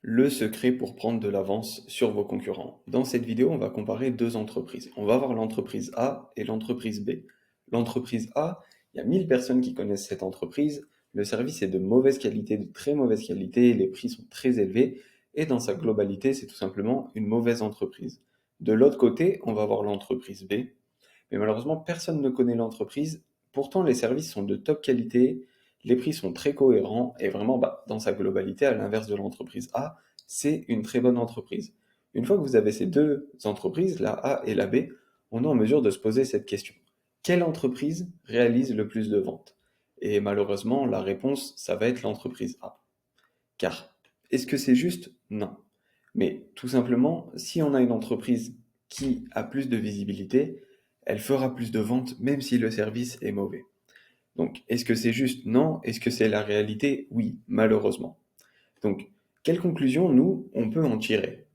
Le secret pour prendre de l'avance sur vos concurrents. Dans cette vidéo, on va comparer deux entreprises. On va voir l'entreprise A et l'entreprise B. L'entreprise A, il y a 1000 personnes qui connaissent cette entreprise. Le service est de mauvaise qualité, de très mauvaise qualité, les prix sont très élevés et dans sa globalité, c'est tout simplement une mauvaise entreprise. De l'autre côté, on va voir l'entreprise B. Mais malheureusement, personne ne connaît l'entreprise. Pourtant, les services sont de top qualité, les prix sont très cohérents et vraiment, dans sa globalité, à l'inverse de l'entreprise A, c'est une très bonne entreprise. Une fois que vous avez ces deux entreprises, la A et la B, on est en mesure de se poser cette question. Quelle entreprise réalise le plus de ventes? Et malheureusement, la réponse, ça va être l'entreprise A. Car est-ce que c'est juste? Non. Mais tout simplement, si on a une entreprise qui a plus de visibilité, elle fera plus de ventes même si le service est mauvais. Donc, est-ce que c'est juste? Non. Est-ce que c'est la réalité? Oui, malheureusement. Donc, quelle conclusion, nous, on peut en tirer?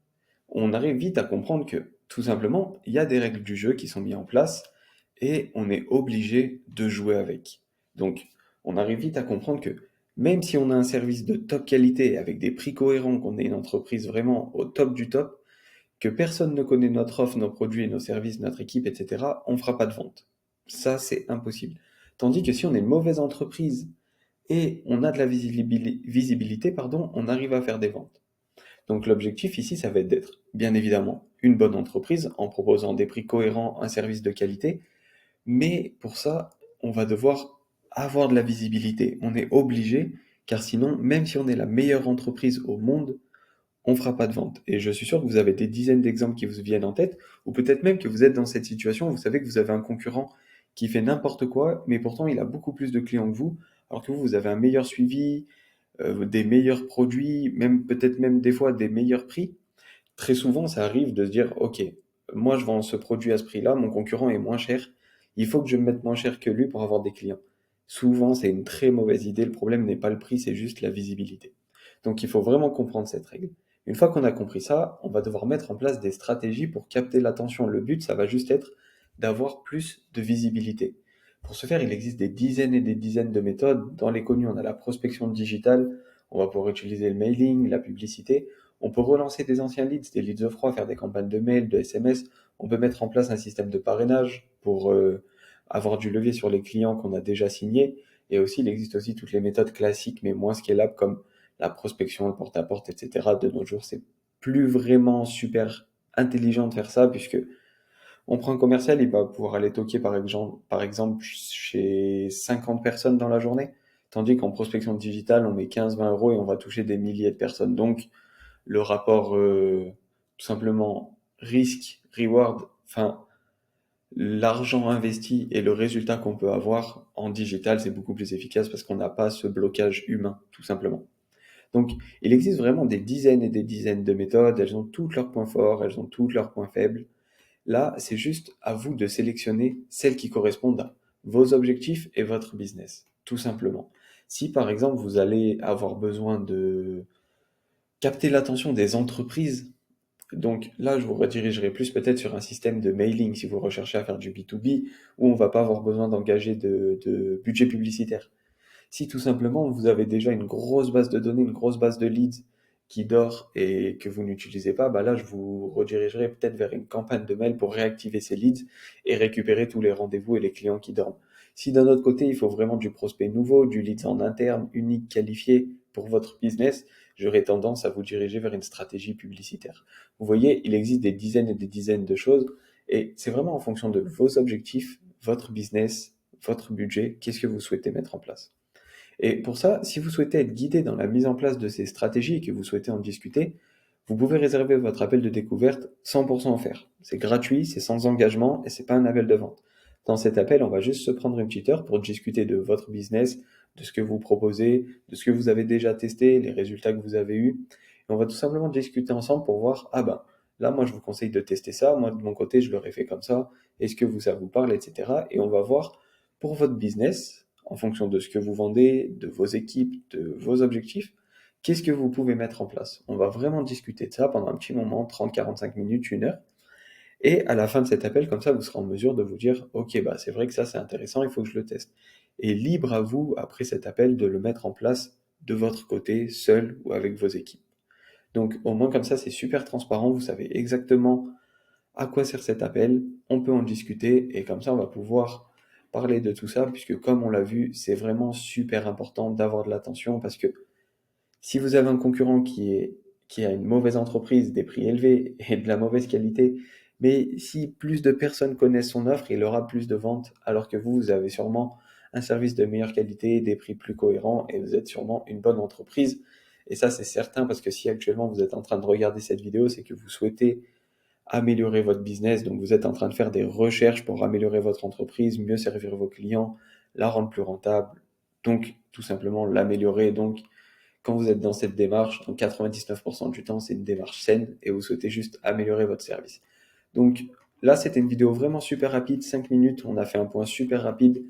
On arrive vite à comprendre que, tout simplement, il y a des règles du jeu qui sont mises en place et on est obligé de jouer avec. Donc, on arrive vite à comprendre que même si on a un service de top qualité avec des prix cohérents, qu'on est une entreprise vraiment au top du top, que personne ne connaît notre offre, nos produits, nos services, notre équipe, etc., on ne fera pas de vente. Ça, c'est impossible. Tandis que si on est une mauvaise entreprise et on a de la visibilité, pardon, on arrive à faire des ventes. Donc l'objectif ici, ça va être d'être, bien évidemment, une bonne entreprise en proposant des prix cohérents, un service de qualité, mais pour ça, on va devoir avoir de la visibilité. On est obligé, car sinon, même si on est la meilleure entreprise au monde, on fera pas de vente. Et je suis sûr que vous avez des dizaines d'exemples qui vous viennent en tête, ou peut-être même que vous êtes dans cette situation, vous savez que vous avez un concurrent qui fait n'importe quoi, mais pourtant il a beaucoup plus de clients que vous, alors que vous avez un meilleur suivi, des meilleurs produits, même peut-être même des fois des meilleurs prix. Très souvent, ça arrive de se dire, OK, moi je vends ce produit à ce prix-là, mon concurrent est moins cher, il faut que je me mette moins cher que lui pour avoir des clients. Souvent, c'est une très mauvaise idée, le problème n'est pas le prix, c'est juste la visibilité. Donc il faut vraiment comprendre cette règle. Une fois qu'on a compris ça, on va devoir mettre en place des stratégies pour capter l'attention. Le but, ça va juste être d'avoir plus de visibilité. Pour ce faire, il existe des dizaines et des dizaines de méthodes. Dans les connues, on a la prospection digitale, on va pouvoir utiliser le mailing, la publicité. On peut relancer des anciens leads, des leads de froid, faire des campagnes de mail, de SMS. On peut mettre en place un système de parrainage pour avoir du levier sur les clients qu'on a déjà signés. Et aussi, il existe aussi toutes les méthodes classiques, mais moins scalables, comme la prospection, le porte-à-porte, etc. De nos jours, c'est plus vraiment super intelligent de faire ça, puisque on prend un commercial, il va pouvoir aller toquer par exemple chez 50 personnes dans la journée, tandis qu'en prospection digitale, on met 15-20 euros et on va toucher des milliers de personnes. Donc, le rapport tout simplement risque-reward, enfin l'argent investi et le résultat qu'on peut avoir en digital, c'est beaucoup plus efficace parce qu'on n'a pas ce blocage humain, tout simplement. Donc, il existe vraiment des dizaines et des dizaines de méthodes, elles ont toutes leurs points forts, elles ont toutes leurs points faibles. Là, c'est juste à vous de sélectionner celles qui correspondent à vos objectifs et votre business, tout simplement. Si par exemple vous allez avoir besoin de capter l'attention des entreprises, donc là, je vous redirigerai plus peut-être sur un système de mailing si vous recherchez à faire du B2B, où on va pas avoir besoin d'engager de budget publicitaire. Si tout simplement vous avez déjà une grosse base de données, une grosse base de leads qui dort et que vous n'utilisez pas, bah là je vous redirigerai peut-être vers une campagne de mail pour réactiver ces leads et récupérer tous les rendez-vous et les clients qui dorment. Si d'un autre côté il faut vraiment du prospect nouveau, du leads en interne, unique, qualifié pour votre business, j'aurais tendance à vous diriger vers une stratégie publicitaire. Vous voyez, il existe des dizaines et des dizaines de choses et c'est vraiment en fonction de vos objectifs, votre business, votre budget, qu'est-ce que vous souhaitez mettre en place. Et pour ça, si vous souhaitez être guidé dans la mise en place de ces stratégies et que vous souhaitez en discuter, vous pouvez réserver votre appel de découverte 100% offert. C'est gratuit, c'est sans engagement et c'est pas un appel de vente. Dans cet appel, on va juste se prendre une petite heure pour discuter de votre business, de ce que vous proposez, de ce que vous avez déjà testé, les résultats que vous avez eus. Et on va tout simplement discuter ensemble pour voir, ah ben, là, moi, je vous conseille de tester ça. Moi, de mon côté, je l'aurais fait comme ça. Est-ce que ça vous parle, etc. Et on va voir pour votre business, en fonction de ce que vous vendez, de vos équipes, de vos objectifs, qu'est-ce que vous pouvez mettre en place? On va vraiment discuter de ça pendant un petit moment, 30-45 minutes, une heure. Et à la fin de cet appel, comme ça, vous serez en mesure de vous dire, OK, bah, c'est vrai que ça, c'est intéressant, il faut que je le teste. Et libre à vous, après cet appel, de le mettre en place de votre côté, seul ou avec vos équipes. Donc au moins comme ça, c'est super transparent, vous savez exactement à quoi sert cet appel, on peut en discuter et comme ça, on va pouvoir parler de tout ça, puisque comme on l'a vu, c'est vraiment super important d'avoir de l'attention parce que si vous avez un concurrent qui a une mauvaise entreprise, des prix élevés et de la mauvaise qualité, mais si plus de personnes connaissent son offre, il aura plus de ventes, alors que vous avez sûrement un service de meilleure qualité, des prix plus cohérents et vous êtes sûrement une bonne entreprise. Et ça, c'est certain parce que si actuellement vous êtes en train de regarder cette vidéo, c'est que vous souhaitez améliorer votre business. Donc, vous êtes en train de faire des recherches pour améliorer votre entreprise, mieux servir vos clients, la rendre plus rentable. Donc, tout simplement l'améliorer. Donc, quand vous êtes dans cette démarche, donc 99% du temps, c'est une démarche saine et vous souhaitez juste améliorer votre service. Donc, là, c'était une vidéo vraiment super rapide, 5 minutes. On a fait un point super rapide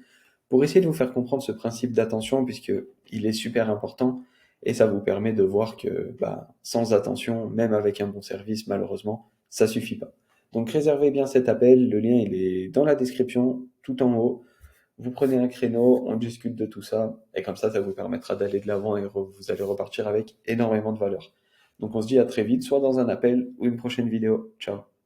pour essayer de vous faire comprendre ce principe d'attention puisque il est super important et ça vous permet de voir que sans attention, même avec un bon service, malheureusement, ça suffit pas. Donc réservez bien cet appel, le lien il est dans la description, tout en haut. Vous prenez un créneau, on discute de tout ça et comme ça vous permettra d'aller de l'avant et vous allez repartir avec énormément de valeur. Donc on se dit à très vite, soit dans un appel ou une prochaine vidéo. Ciao.